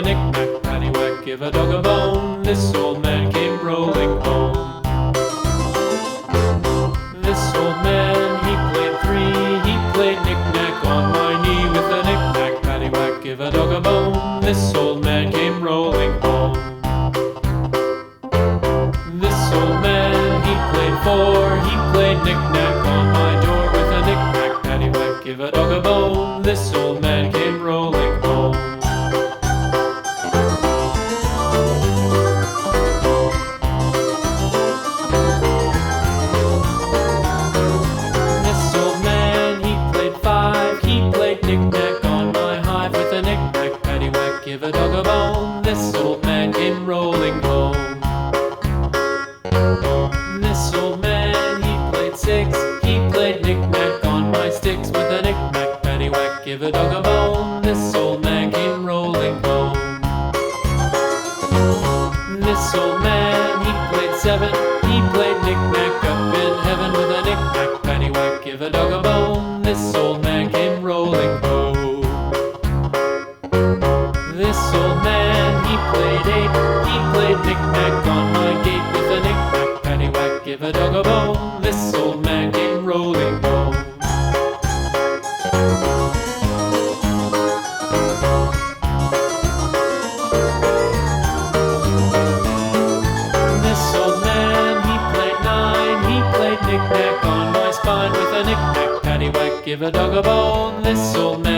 a knick-knack, paddywhack, give a dog a bone. This old man came rolling home. This old man, he played three. He played knick-knack on my knee. With a knick-knack, paddywhack, give a dog a bone. This old man came rolling home. This old man, he played four. He played knick-knack on my door. With a knick-knack, paddywhack, give a dog a bone. This old man came rolling home. This old man, he played five. He played knick-knack on my hive. With a knick-knack, paddywhack, give a dog a bone. This old man came rolling home. This old man, he played six. He played knick-knack on my sticks. With a knick-knack, paddywhack, give a dog a bone. This old man came rolling home. This old man, he played seven. He played knick-knack up in heaven. With a knick-knack, paddywhack, give a dog a bone. This old man came rolling home. This old man, he played eight. He played knick-knack on my gate. With a knick-knack, paddywhack, give a dog a bone. This old man came rolling home. This old man, he played nine. He played knick-knack on my spine. With a knick-knack, paddywhack, give a dog a bone. This old man